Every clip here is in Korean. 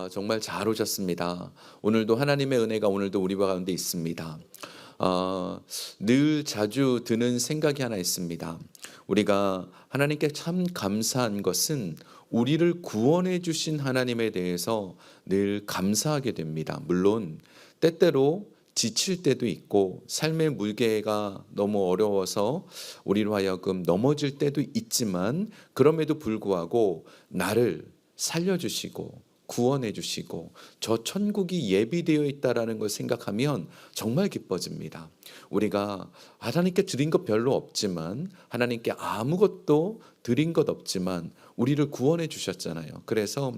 정말 잘 오셨습니다. 오늘도 하나님의 은혜가 오늘도 우리 가운데 있습니다. 늘 자주 드는 생각이 하나 있습니다. 우리가 하나님께 참 감사한 것은 우리를 구원해 주신 하나님에 대해서 늘 감사하게 됩니다. 물론 때때로 지칠 때도 있고 삶의 무게가 너무 어려워서 우리로 하여금 넘어질 때도 있지만, 그럼에도 불구하고 나를 살려주시고 구원해 주시고 저 천국이 예비되어 있다라는 걸 생각하면 정말 기뻐집니다. 우리가 하나님께 드린 것 별로 없지만, 하나님께 아무것도 드린 것 없지만 우리를 구원해 주셨잖아요. 그래서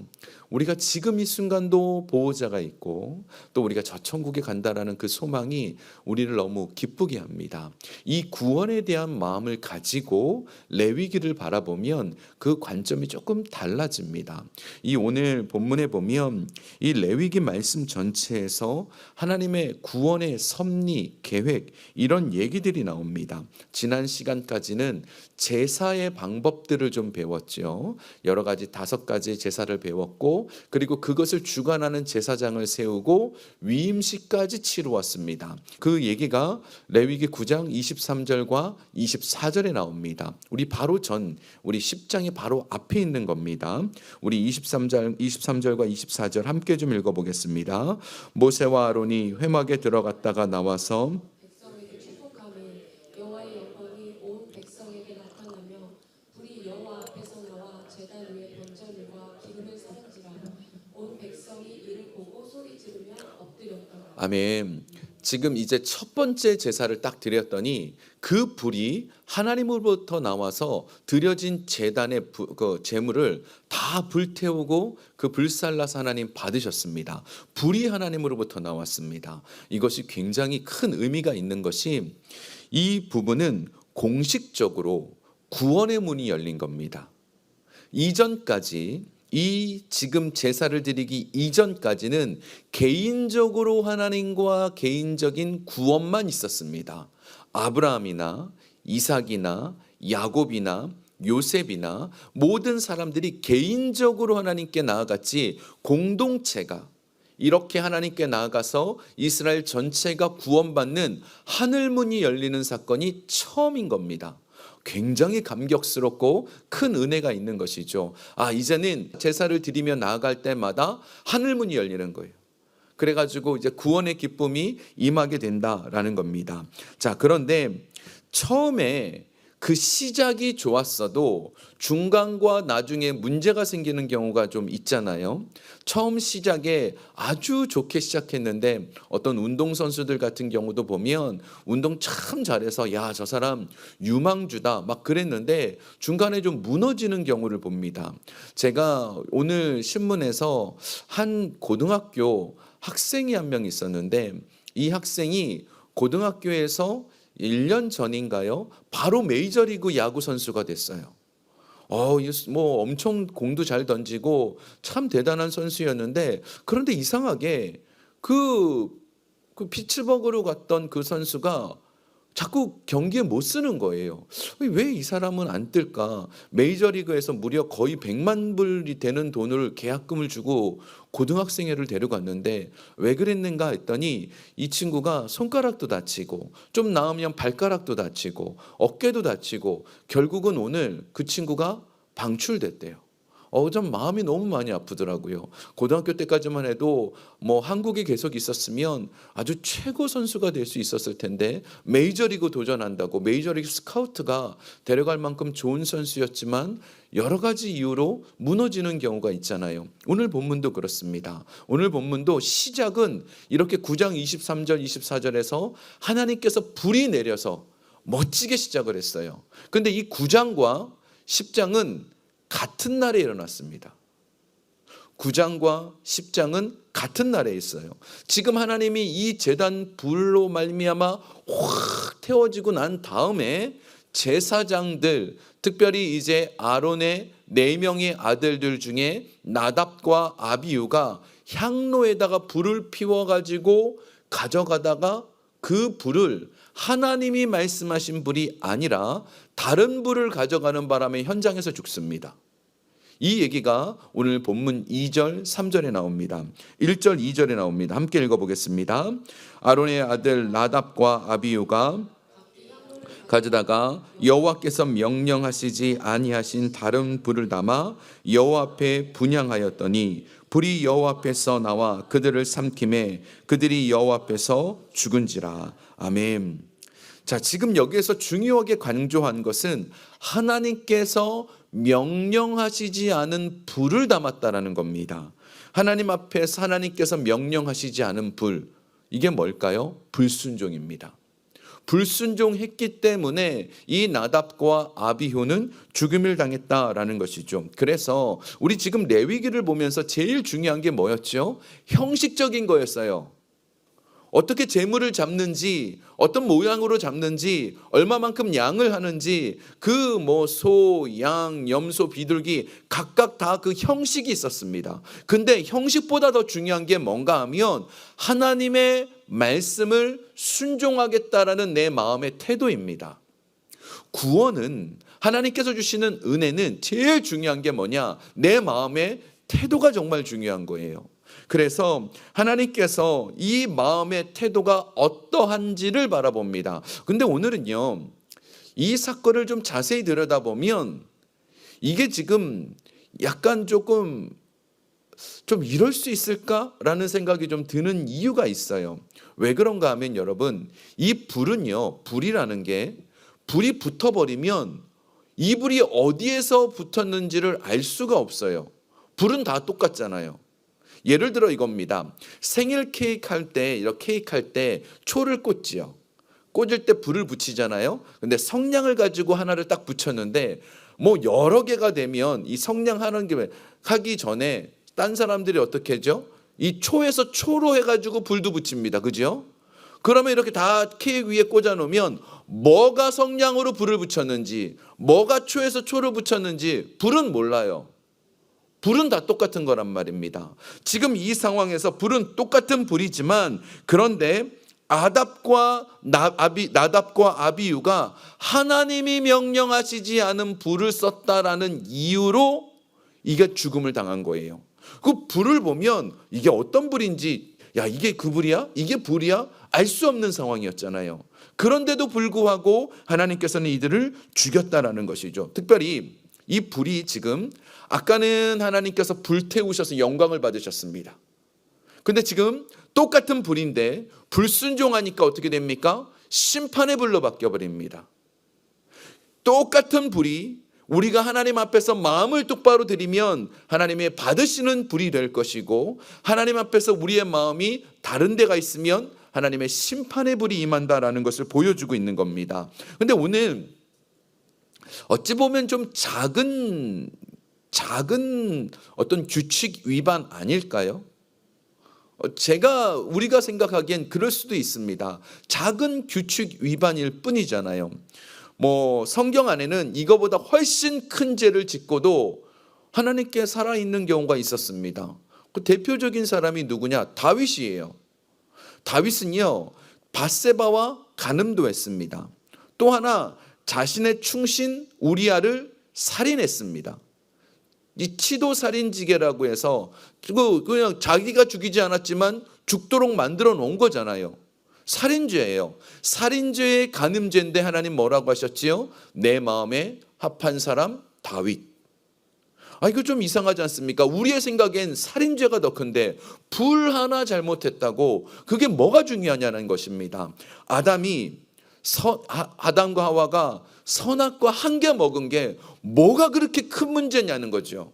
우리가 지금 이 순간도 보호자가 있고 또 우리가 저 천국에 간다라는 그 소망이 우리를 너무 기쁘게 합니다. 이 구원에 대한 마음을 가지고 레위기를 바라보면 그 관점이 조금 달라집니다. 이 오늘 본문에 보면 이 레위기 말씀 전체에서 하나님의 구원의 섭리, 계획, 이런 얘기들이 나옵니다. 지난 시간까지는 제사의 방법들을 좀 배웠죠. 여러 가지 5가지 제사를 배웠고, 그리고 그것을 주관하는 제사장을 세우고 위임식까지 치루었습니다. 그 얘기가 레위기 9장 23절과 24절에 나옵니다. 우리 10장이 바로 앞에 있는 겁니다. 우리 23절과 24절 함께 좀 읽어보겠습니다. 모세와 아론이 회막에 들어갔다가 나와서 백성에게 축복하며 여호와의 영광이 온 백성에게 나타나며 불이 여호와 앞에서 나와 제단 위에 번제물과 기름을 사른지라. 온 백성이 이를 보고 소리 지르며 엎드렸더라. 아멘. 지금 이제 첫 번째 제사를 딱 드렸더니 그 불이 하나님으로부터 나와서 드려진 제단의 제물을 다 불태우고 그 불살라서 하나님 받으셨습니다. 불이 하나님으로부터 나왔습니다. 이것이 굉장히 큰 의미가 있는 것이, 이 부분은 공식적으로 구원의 문이 열린 겁니다. 이전까지, 이 지금 제사를 드리기 이전까지는 개인적으로 하나님과 개인적인 구원만 있었습니다. 아브라함이나 이삭이나 야곱이나 요셉이나 모든 사람들이 개인적으로 하나님께 나아갔지, 공동체가 이렇게 하나님께 나아가서 이스라엘 전체가 구원받는 하늘문이 열리는 사건이 처음인 겁니다. 굉장히 감격스럽고 큰 은혜가 있는 것이죠. 이제는 제사를 드리며 나아갈 때마다 하늘문이 열리는 거예요. 그래가지고 이제 구원의 기쁨이 임하게 된다라는 겁니다. 자, 그런데 처음에 그 시작이 좋았어도 중간과 나중에 문제가 생기는 경우가 좀 있잖아요. 처음 시작에 아주 좋게 시작했는데 어떤 운동선수들 같은 경우도 보면 운동 참 잘해서 야, 저 사람 유망주다 막 그랬는데 중간에 좀 무너지는 경우를 봅니다. 제가 오늘 신문에서 한 고등학교 학생이 한 명 있었는데, 이 학생이 고등학교에서 1년 전인가요? 바로 메이저리그 야구 선수가 됐어요. 뭐 엄청 공도 잘 던지고 참 대단한 선수였는데, 그런데 이상하게 그 피츠버그로 갔던 그 선수가 자꾸 경기에 못 쓰는 거예요. 왜 이 사람은 안 뜰까? 메이저리그에서 무려 거의 100만 불이 되는 돈을 계약금을 주고 고등학생회를 데려갔는데 왜 그랬는가 했더니, 이 친구가 손가락도 다치고 좀 나으면 발가락도 다치고 어깨도 다치고 결국은 오늘 그 친구가 방출됐대요. 좀 마음이 너무 많이 아프더라고요. 고등학교 때까지만 해도 뭐 한국에 계속 있었으면 아주 최고 선수가 될 수 있었을 텐데, 메이저리그 도전한다고 메이저리그 스카우트가 데려갈 만큼 좋은 선수였지만 여러 가지 이유로 무너지는 경우가 있잖아요. 오늘 본문도 그렇습니다. 오늘 본문도 시작은 이렇게 9장 23절 24절에서 하나님께서 불이 내려서 멋지게 시작을 했어요. 근데 이 9장과 10장은 같은 날에 일어났습니다. 9장과 10장은 같은 날에 있어요. 지금 하나님이 이 제단 불로 말미암아 확 태워지고 난 다음에 제사장들, 특별히 이제 아론의 4명의 아들들 중에 나답과 아비후가 향로에다가 불을 피워가지고 가져가다가 그 불을 하나님이 말씀하신 불이 아니라 다른 불을 가져가는 바람에 현장에서 죽습니다. 이 얘기가 오늘 본문 2절, 3절에 나옵니다. 1절, 2절에 나옵니다. 함께 읽어보겠습니다. 아론의 아들 나답과 아비후가 가져다가 여호와께서 명령하시지 아니하신 다른 불을 담아 여호와 앞에 분향하였더니 불이 여호와 앞에서 나와 그들을 삼킴에 그들이 여호와 앞에서 죽은지라. 아멘. 자, 지금 여기에서 중요하게 강조한 것은 하나님께서 명령하시지 않은 불을 담았다라는 겁니다. 하나님 앞에서 하나님께서 명령하시지 않은 불, 이게 뭘까요? 불순종입니다. 불순종했기 때문에 이 나답과 아비후는 죽음을 당했다라는 것이죠. 그래서 우리 지금 레위기를 보면서 제일 중요한 게 뭐였죠? 형식적인 거였어요. 어떻게 재물을 잡는지, 어떤 모양으로 잡는지, 얼마만큼 양을 하는지, 그 소, 양, 염소, 비둘기 각각 다 그 형식이 있었습니다. 근데 형식보다 더 중요한 게 뭔가 하면 하나님의 말씀을 순종하겠다라는 내 마음의 태도입니다. 구원은, 하나님께서 주시는 은혜는 제일 중요한 게 뭐냐? 내 마음의 태도가 정말 중요한 거예요. 그래서 하나님께서 이 마음의 태도가 어떠한지를 바라봅니다. 근데 오늘은요, 이 사건을 좀 자세히 들여다보면 이게 지금 약간 조금 좀 이럴 수 있을까라는 생각이 좀 드는 이유가 있어요. 왜 그런가 하면 여러분, 이 불은요, 불이라는 게 불이 붙어버리면 이 불이 어디에서 붙었는지를 알 수가 없어요. 불은 다 똑같잖아요. 예를 들어 이겁니다. 생일 케이크 할 때, 이렇게 케이크 할 때 초를 꽂지요. 꽂을 때 불을 붙이잖아요. 근데 성냥을 가지고 하나를 딱 붙였는데 여러 개가 되면 이 성냥 하기 전에 딴 사람들이 어떻게 하죠? 이 초에서 초로 해가지고 불도 붙입니다. 그죠? 그러면 이렇게 다 케이크 위에 꽂아 놓으면 뭐가 성냥으로 불을 붙였는지, 뭐가 초에서 초를 붙였는지 불은 몰라요. 불은 다 똑같은 거란 말입니다. 지금 이 상황에서 불은 똑같은 불이지만, 그런데 나답과 아비후가 하나님이 명령하시지 않은 불을 썼다라는 이유로 이게 죽음을 당한 거예요. 그 불을 보면 이게 어떤 불인지, 야, 이게 그 불이야? 이게 불이야? 알 수 없는 상황이었잖아요. 그런데도 불구하고 하나님께서는 이들을 죽였다라는 것이죠. 특별히 이 불이 지금, 아까는 하나님께서 불태우셔서 영광을 받으셨습니다. 근데 지금 똑같은 불인데 불순종하니까 어떻게 됩니까? 심판의 불로 바뀌어버립니다. 똑같은 불이 우리가 하나님 앞에서 마음을 똑바로 드리면 하나님의 받으시는 불이 될 것이고, 하나님 앞에서 우리의 마음이 다른 데가 있으면 하나님의 심판의 불이 임한다라는 것을 보여주고 있는 겁니다. 근데 오늘 어찌 보면 좀 작은 어떤 규칙 위반 아닐까요? 우리가 생각하기엔 그럴 수도 있습니다. 작은 규칙 위반일 뿐이잖아요. 성경 안에는 이거보다 훨씬 큰 죄를 짓고도 하나님께 살아있는 경우가 있었습니다. 그 대표적인 사람이 누구냐? 다윗이에요. 다윗은요, 밧세바와 간음도 했습니다. 또 하나, 자신의 충신 우리아를 살인했습니다. 이 치도살인지계라고 해서 그냥 자기가 죽이지 않았지만 죽도록 만들어 놓은 거잖아요. 살인죄예요. 살인죄의 간음죄인데 하나님 뭐라고 하셨지요? 내 마음에 합한 사람 다윗. 이거 좀 이상하지 않습니까? 우리의 생각엔 살인죄가 더 큰데 불 하나 잘못했다고 그게 뭐가 중요하냐는 것입니다. 아담과 하와가 선악과 한 개 먹은 게 뭐가 그렇게 큰 문제냐는 거죠.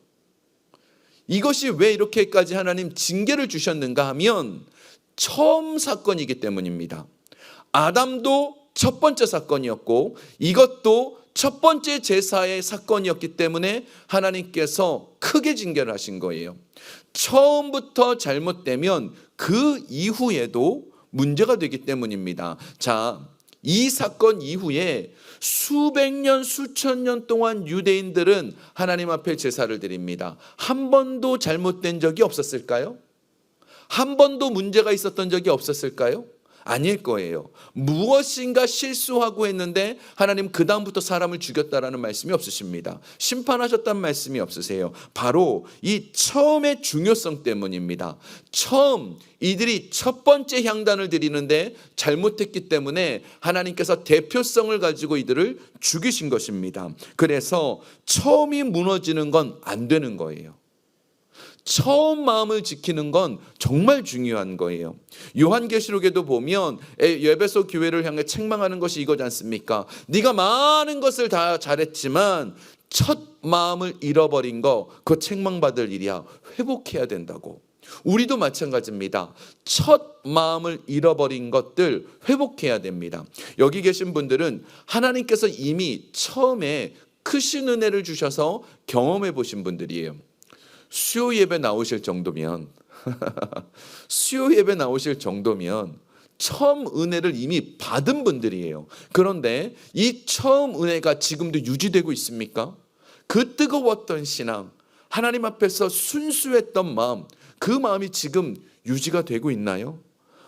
이것이 왜 이렇게까지 하나님 징계를 주셨는가 하면 처음 사건이기 때문입니다. 아담도 첫 번째 사건이었고 이것도 첫 번째 제사의 사건이었기 때문에 하나님께서 크게 징계를 하신 거예요. 처음부터 잘못되면 그 이후에도 문제가 되기 때문입니다. 자, 이 사건 이후에 수백 년, 수천 년 동안 유대인들은 하나님 앞에 제사를 드립니다. 한 번도 잘못된 적이 없었을까요? 한 번도 문제가 있었던 적이 없었을까요? 아닐 거예요. 무엇인가 실수하고 했는데 하나님 그 다음부터 사람을 죽였다라는 말씀이 없으십니다. 심판하셨다는 말씀이 없으세요. 바로 이 처음의 중요성 때문입니다. 처음 이들이 첫 번째 향단을 드리는데 잘못했기 때문에 하나님께서 대표성을 가지고 이들을 죽이신 것입니다. 그래서 처음이 무너지는 건 안 되는 거예요. 처음 마음을 지키는 건 정말 중요한 거예요. 요한계시록에도 보면 에베소 교회를 향해 책망하는 것이 이거지 않습니까? 네가 많은 것을 다 잘했지만 첫 마음을 잃어버린 거, 그거 책망받을 일이야. 회복해야 된다고. 우리도 마찬가지입니다. 첫 마음을 잃어버린 것들 회복해야 됩니다. 여기 계신 분들은 하나님께서 이미 처음에 크신 은혜를 주셔서 경험해 보신 분들이에요. 수요 예배 나오실 정도면 수요 예배 나오실 정도면 처음 은혜를 이미 받은 분들이에요. 그런데 이 처음 은혜가 지금도 유지되고 있습니까? 그 뜨거웠던 신앙, 하나님 앞에서 순수했던 마음, 그 마음이 지금 유지가 되고 있나요?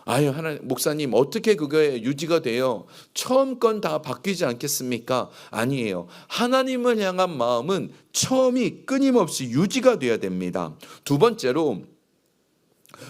아유, 하나님, 목사님, 어떻게 그게 유지가 돼요? 처음 건 다 바뀌지 않겠습니까? 아니에요. 하나님을 향한 마음은 처음이 끊임없이 유지가 돼야 됩니다. 두 번째로,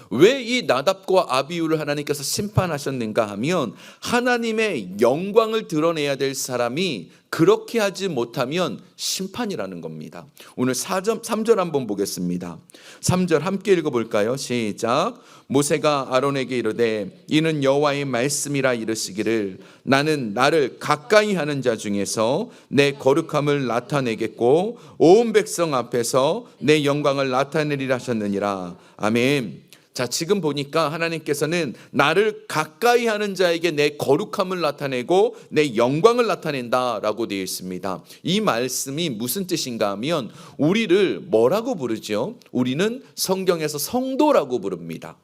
왜 이 나답과 아비후를 하나님께서 심판하셨는가 하면 하나님의 영광을 드러내야 될 사람이 그렇게 하지 못하면 심판이라는 겁니다. 오늘 3절 한번 보겠습니다. 3절 함께 읽어볼까요? 시작. 모세가 아론에게 이르되 이는 여호와의 말씀이라 이르시기를 나는 나를 가까이 하는 자 중에서 내 거룩함을 나타내겠고 온 백성 앞에서 내 영광을 나타내리라 하셨느니라. 아멘. 자, 지금 보니까 하나님께서는 나를 가까이 하는 자에게 내 거룩함을 나타내고 내 영광을 나타낸다라고 되어 있습니다. 이 말씀이 무슨 뜻인가 하면 우리를 뭐라고 부르죠? 우리는 성경에서 성도라고 부릅니다.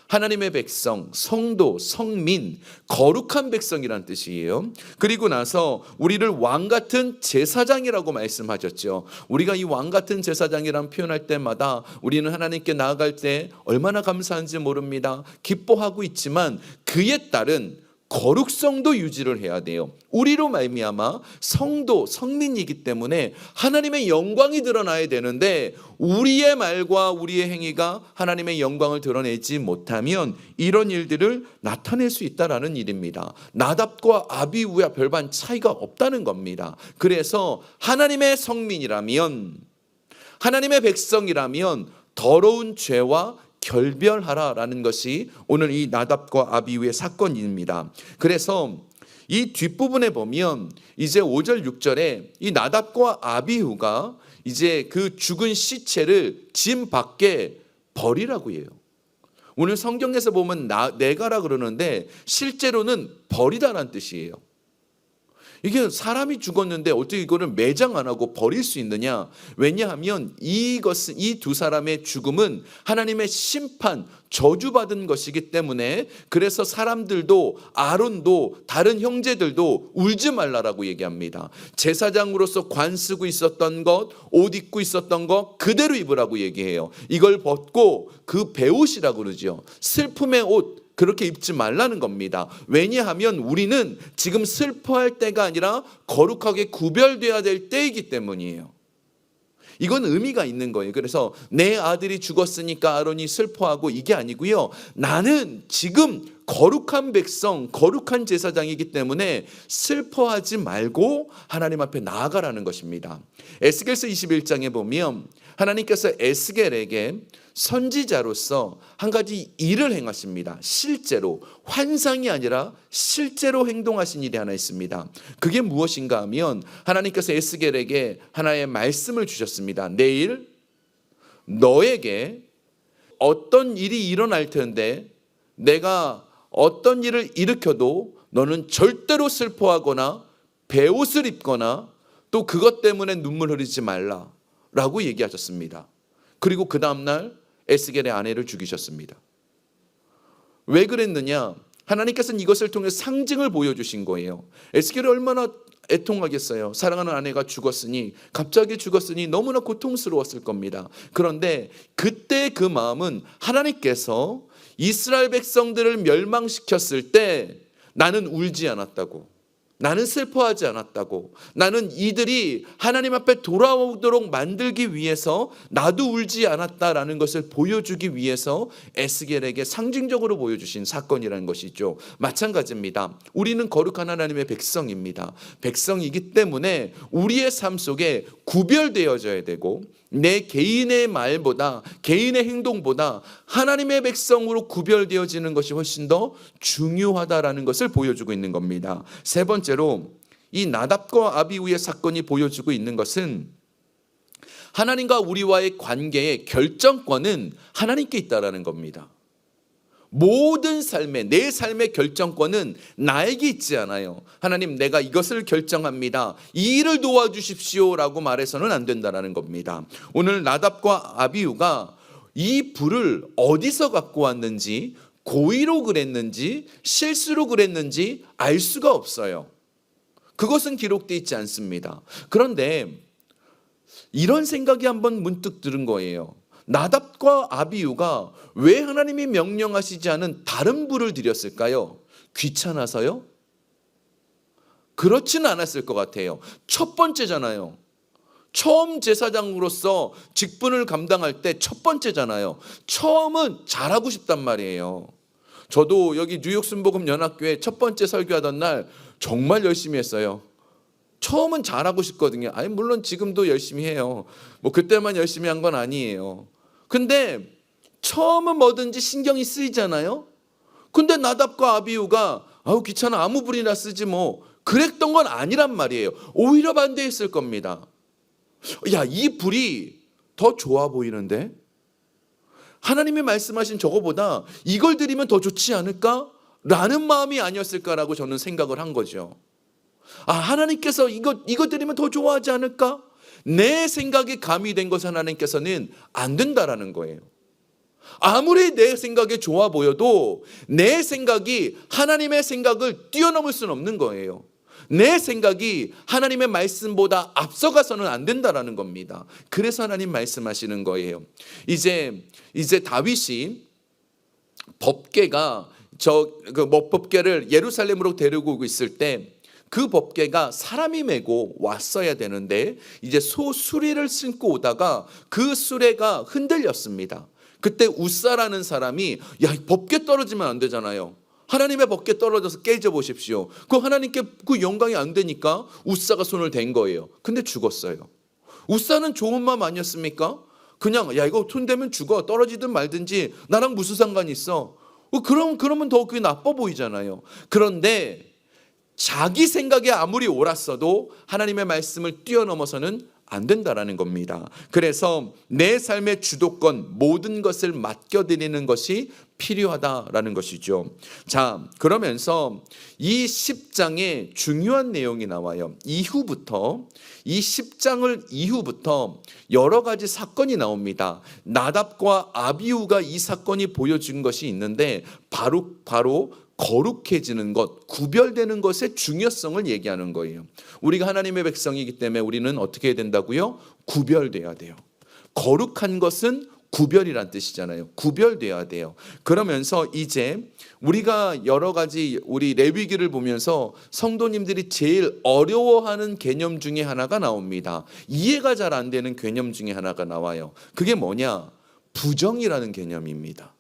하나님의 백성, 성도, 성민, 거룩한 백성이란 뜻이에요. 그리고 나서 우리를 왕같은 제사장이라고 말씀하셨죠. 우리가 이 왕같은 제사장이란 표현할 때마다 우리는 하나님께 나아갈 때 얼마나 감사한지 모릅니다. 기뻐하고 있지만 그에 따른 거룩성도 유지를 해야 돼요. 우리로 말미암아 성도, 성민이기 때문에 하나님의 영광이 드러나야 되는데 우리의 말과 우리의 행위가 하나님의 영광을 드러내지 못하면 이런 일들을 나타낼 수 있다라는 일입니다. 나답과 아비후와 별반 차이가 없다는 겁니다. 그래서 하나님의 성민이라면, 하나님의 백성이라면 더러운 죄와 결별하라라는 것이 오늘 이 나답과 아비후의 사건입니다. 그래서 이 뒷부분에 보면 이제 5절 6절에 이 나답과 아비후가 이제 그 죽은 시체를 짐 밖에 버리라고 해요. 오늘 성경에서 보면 내가라 그러는데 실제로는 버리다라는 뜻이에요. 이게 사람이 죽었는데 어떻게 이거를 매장 안 하고 버릴 수 있느냐? 왜냐하면 이 두 사람의 죽음은 하나님의 심판, 저주받은 것이기 때문에 그래서 사람들도 아론도 다른 형제들도 울지 말라라고 얘기합니다. 제사장으로서 관 쓰고 있었던 것, 옷 입고 있었던 것 그대로 입으라고 얘기해요. 이걸 벗고 그 베옷이라고 그러죠. 슬픔의 옷 그렇게 입지 말라는 겁니다. 왜냐하면 우리는 지금 슬퍼할 때가 아니라 거룩하게 구별되어야 될 때이기 때문이에요. 이건 의미가 있는 거예요. 그래서 내 아들이 죽었으니까 아론이 슬퍼하고 이게 아니고요. 나는 지금 거룩한 백성, 거룩한 제사장이기 때문에 슬퍼하지 말고 하나님 앞에 나아가라는 것입니다. 에스겔서 21장에 보면 하나님께서 에스겔에게 선지자로서 한 가지 일을 행하십니다. 실제로 환상이 아니라 실제로 행동하신 일이 하나 있습니다. 그게 무엇인가 하면 하나님께서 에스겔에게 하나의 말씀을 주셨습니다. 내일 너에게 어떤 일이 일어날 텐데 내가 어떤 일을 일으켜도 너는 절대로 슬퍼하거나 베옷을 입거나 또 그것 때문에 눈물 흘리지 말라라고 얘기하셨습니다. 그리고 그 다음날 에스겔의 아내를 죽이셨습니다. 왜 그랬느냐? 하나님께서는 이것을 통해 상징을 보여주신 거예요. 에스겔이 얼마나 애통하겠어요. 사랑하는 아내가 죽었으니, 갑자기 죽었으니 너무나 고통스러웠을 겁니다. 그런데 그때 그 마음은 하나님께서 이스라엘 백성들을 멸망시켰을 때 나는 울지 않았다고. 나는 슬퍼하지 않았다고. 나는 이들이 하나님 앞에 돌아오도록 만들기 위해서 나도 울지 않았다라는 것을 보여주기 위해서 에스겔에게 상징적으로 보여주신 사건이라는 것이죠. 마찬가지입니다. 우리는 거룩한 하나님의 백성입니다. 백성이기 때문에 우리의 삶 속에 구별되어져야 되고 내 개인의 말보다 개인의 행동보다 하나님의 백성으로 구별되어지는 것이 훨씬 더 중요하다라는 것을 보여주고 있는 겁니다. 세 번째로 이 나답과 아비후의 사건이 보여주고 있는 것은 하나님과 우리와의 관계의 결정권은 하나님께 있다라는 겁니다. 모든 삶의 내 삶의 결정권은 나에게 있지 않아요. 하나님 내가 이것을 결정합니다. 이 일을 도와주십시오라고 말해서는 안 된다는 겁니다. 오늘 나답과 아비후가 이 불을 어디서 갖고 왔는지 고의로 그랬는지 실수로 그랬는지 알 수가 없어요. 그것은 기록되어 있지 않습니다. 그런데 이런 생각이 한번 문득 들은 거예요. 나답과 아비후가 왜 하나님이 명령하시지 않은 다른 불을 드렸을까요? 귀찮아서요? 그렇지는 않았을 것 같아요. 첫 번째잖아요. 처음 제사장으로서 직분을 감당할 때 첫 번째잖아요. 처음은 잘하고 싶단 말이에요. 저도 여기 뉴욕 순복음 연합교회 첫 번째 설교하던 날 정말 열심히 했어요. 처음은 잘하고 싶거든요. 아니 물론 지금도 열심히 해요. 뭐 그때만 열심히 한 건 아니에요. 근데 처음은 뭐든지 신경이 쓰이잖아요. 근데 나답과 아비후가 아우 귀찮아 아무 불이나 쓰지 뭐 그랬던 건 아니란 말이에요. 오히려 반대했을 겁니다. 야, 이 불이 더 좋아 보이는데? 하나님이 말씀하신 저거보다 이걸 드리면 더 좋지 않을까? 라는 마음이 아니었을까라고 저는 생각을 한 거죠. 아, 하나님께서 이거 드리면 더 좋아하지 않을까? 내 생각이 가미된 것을 하나님께서는 안 된다라는 거예요. 아무리 내 생각이 좋아 보여도 내 생각이 하나님의 생각을 뛰어넘을 수는 없는 거예요. 내 생각이 하나님의 말씀보다 앞서가서는 안 된다라는 겁니다. 그래서 하나님 말씀하시는 거예요. 이제 다윗이 법궤가 법궤를 예루살렘으로 데리고 오고 있을 때 그 법궤가 사람이 메고 왔어야 되는데 이제 소 수레를 신고 오다가 그 수레가 흔들렸습니다. 그때 우사라는 사람이 야, 법궤 떨어지면 안 되잖아요. 하나님의 법궤 떨어져서 깨져 보십시오. 그 하나님께 그 영광이 안 되니까 우사가 손을 댄 거예요. 근데 죽었어요. 우사는 좋은 마음 아니었습니까? 그냥 야 이거 손 대면 죽어 떨어지든 말든지 나랑 무슨 상관이 있어? 그러면 더 그게 나빠 보이잖아요. 그런데 자기 생각에 아무리 옳았어도 하나님의 말씀을 뛰어넘어서는 안 된다라는 겁니다. 그래서 내 삶의 주도권 모든 것을 맡겨드리는 것이 필요하다라는 것이죠. 자, 그러면서 이 10장에 중요한 내용이 나와요. 이 10장을 이후부터 여러 가지 사건이 나옵니다. 나답과 아비후가 이 사건이 보여준 것이 있는데 바로 거룩해지는 것, 구별되는 것의 중요성을 얘기하는 거예요. 우리가 하나님의 백성이기 때문에 우리는 어떻게 해야 된다고요? 구별돼야 돼요. 거룩한 것은 구별이란 뜻이잖아요. 구별돼야 돼요. 그러면서 이제 우리가 여러 가지 우리 레위기를 보면서 성도님들이 제일 어려워하는 개념 중에 하나가 나옵니다. 이해가 잘 안 되는 개념 중에 하나가 나와요. 그게 뭐냐? 부정이라는 개념입니다.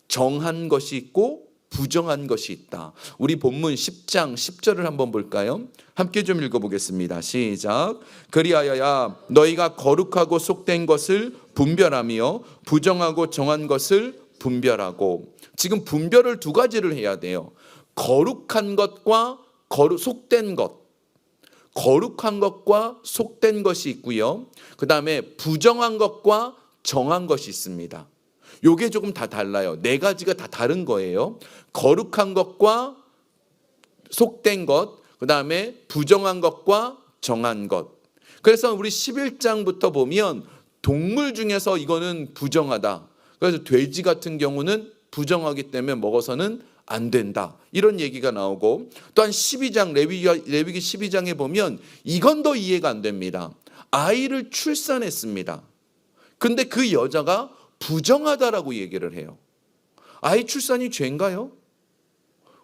정한 것이 있고 부정한 것이 있다. 우리 본문 10장 10절을 한번 볼까요? 함께 좀 읽어보겠습니다. 시작. 그리하여야 너희가 거룩하고 속된 것을 분별하며 부정하고 정한 것을 분별하고. 지금 분별을 두 가지를 해야 돼요. 거룩한 것과 속된 것. 거룩한 것과 속된 것이 있고요. 그 다음에 부정한 것과 정한 것이 있습니다. 요게 조금 다 달라요. 네 가지가 다 다른 거예요. 거룩한 것과 속된 것, 그 다음에 부정한 것과 정한 것. 그래서 우리 11장부터 보면 동물 중에서 이거는 부정하다. 그래서 돼지 같은 경우는 부정하기 때문에 먹어서는 안 된다. 이런 얘기가 나오고 또한 12장 레위기 12장에 보면 이건 더 이해가 안 됩니다. 아이를 출산했습니다. 근데 그 여자가 부정하다라고 얘기를 해요. 아이 출산이 죄인가요?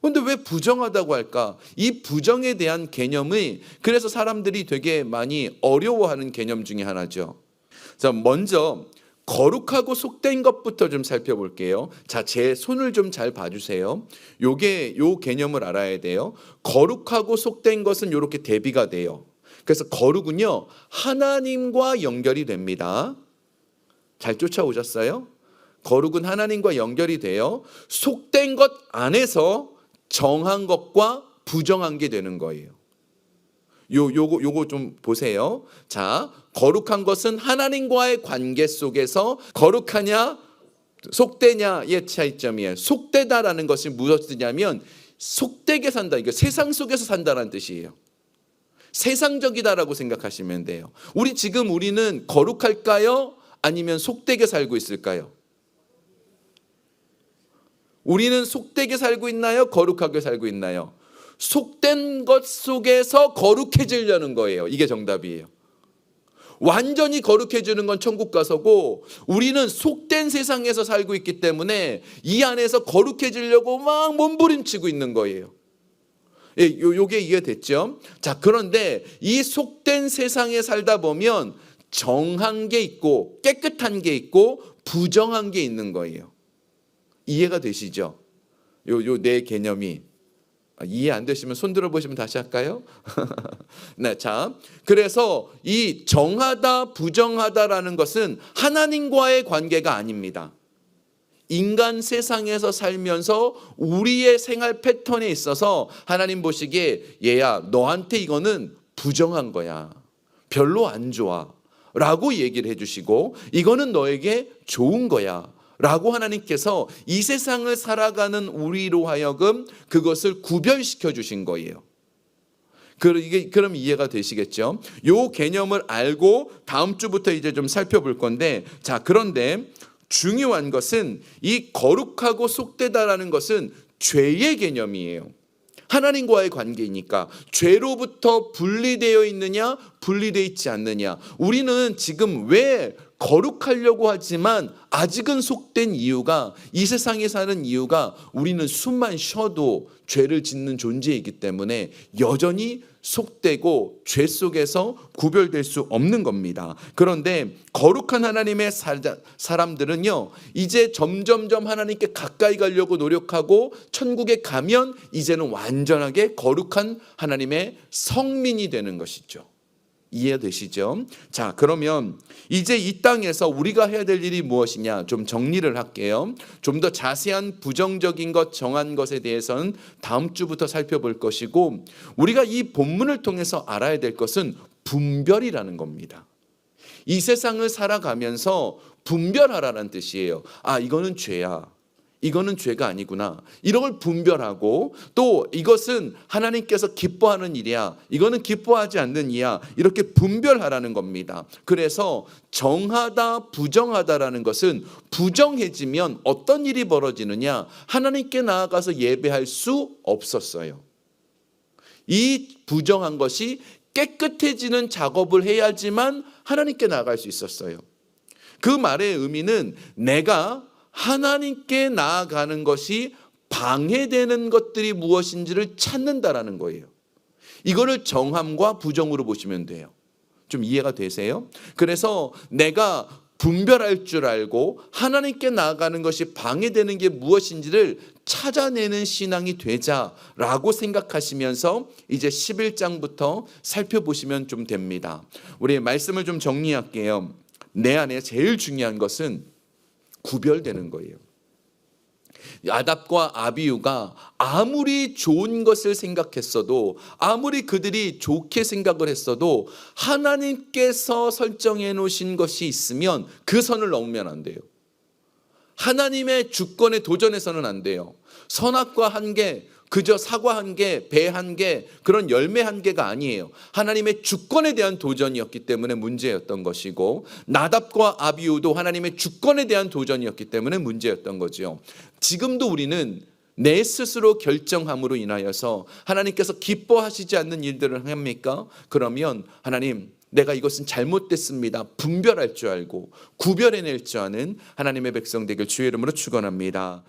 근데 왜 부정하다고 할까? 이 부정에 대한 개념이 그래서 사람들이 되게 많이 어려워하는 개념 중에 하나죠. 자, 먼저 거룩하고 속된 것부터 좀 살펴볼게요. 자, 제 손을 좀 잘 봐주세요. 요 개념을 알아야 돼요. 거룩하고 속된 것은 이렇게 대비가 돼요. 그래서 거룩은요, 하나님과 연결이 됩니다. 잘 쫓아오셨어요? 거룩은 하나님과 연결이 돼요. 속된 것 안에서 정한 것과 부정한 게 되는 거예요. 요거 좀 보세요. 자, 거룩한 것은 하나님과의 관계 속에서 거룩하냐 속되냐의 차이점이에요. 속되다라는 것이 무엇이냐면 속되게 산다. 이거 세상 속에서 산다는 뜻이에요. 세상적이다라고 생각하시면 돼요. 우리는 거룩할까요? 아니면 속되게 살고 있을까요? 우리는 속되게 살고 있나요? 거룩하게 살고 있나요? 속된 것 속에서 거룩해지려는 거예요. 이게 정답이에요. 완전히 거룩해지는 건 천국 가서고 우리는 속된 세상에서 살고 있기 때문에 이 안에서 거룩해지려고 막 몸부림치고 있는 거예요. 예, 요게 이해됐죠? 자, 그런데 이 속된 세상에 살다 보면 정한 게 있고 깨끗한 게 있고 부정한 게 있는 거예요. 이해가 되시죠? 요 네 개념이. 이해 안 되시면 손 들어 보시면 다시 할까요? 네, 자, 그래서 이 정하다, 부정하다라는 것은 하나님과의 관계가 아닙니다. 인간 세상에서 살면서 우리의 생활 패턴에 있어서 하나님 보시기에 얘야, 너한테 이거는 부정한 거야. 별로 안 좋아. 라고 얘기를 해주시고 이거는 너에게 좋은 거야. 라고 하나님께서 이 세상을 살아가는 우리로 하여금 그것을 구별시켜 주신 거예요. 그럼 이해가 되시겠죠? 요 개념을 알고 다음 주부터 이제 좀 살펴볼 건데, 자, 그런데 중요한 것은 이 거룩하고 속되다라는 것은 죄의 개념이에요. 하나님과의 관계이니까 죄로부터 분리되어 있느냐 분리되어 있지 않느냐. 우리는 지금 왜 거룩하려고 하지만 아직은 속된 이유가, 이 세상에 사는 이유가 우리는 숨만 쉬어도 죄를 짓는 존재이기 때문에 여전히 속되고 죄 속에서 구별될 수 없는 겁니다. 그런데 거룩한 하나님의 사람들은요, 이제 점점점 하나님께 가까이 가려고 노력하고 천국에 가면 이제는 완전하게 거룩한 하나님의 성민이 되는 것이죠. 이해되시죠? 자, 그러면 이제 이 땅에서 우리가 해야 될 일이 무엇이냐 좀 정리를 할게요. 좀 더 자세한 부정적인 것, 정한 것에 대해서는 다음 주부터 살펴볼 것이고, 우리가 이 본문을 통해서 알아야 될 것은 분별이라는 겁니다. 이 세상을 살아가면서 분별하라는 뜻이에요. 아, 이거는 죄야. 이거는 죄가 아니구나. 이런 걸 분별하고, 또 이것은 하나님께서 기뻐하는 일이야. 이거는 기뻐하지 않는 일이야. 이렇게 분별하라는 겁니다. 그래서 정하다, 부정하다라는 것은 부정해지면 어떤 일이 벌어지느냐? 하나님께 나아가서 예배할 수 없었어요. 이 부정한 것이 깨끗해지는 작업을 해야지만 하나님께 나아갈 수 있었어요. 그 말의 의미는 내가 하나님께 나아가는 것이 방해되는 것들이 무엇인지를 찾는다라는 거예요. 이거를 정함과 부정으로 보시면 돼요. 좀 이해가 되세요? 그래서 내가 분별할 줄 알고 하나님께 나아가는 것이 방해되는 게 무엇인지를 찾아내는 신앙이 되자라고 생각하시면서 이제 11장부터 살펴보시면 좀 됩니다. 우리 말씀을 좀 정리할게요. 내 안에 제일 중요한 것은 구별되는 거예요. 나답과 아비후가 아무리 좋은 것을 생각했어도, 아무리 그들이 좋게 생각을 했어도 하나님께서 설정해 놓으신 것이 있으면 그 선을 넘으면 안 돼요. 하나님의 주권에 도전해서는 안 돼요. 선악과 한 개, 그저 사과 한 개, 배 한 개, 그런 열매 한 개가 아니에요. 하나님의 주권에 대한 도전이었기 때문에 문제였던 것이고, 나답과 아비후도 하나님의 주권에 대한 도전이었기 때문에 문제였던 거죠. 지금도 우리는 내 스스로 결정함으로 인하여서 하나님께서 기뻐하시지 않는 일들을 합니까? 그러면 하나님, 내가 이것은 잘못됐습니다. 분별할 줄 알고 구별해낼 줄 아는 하나님의 백성 되길 주의 이름으로 축원합니다.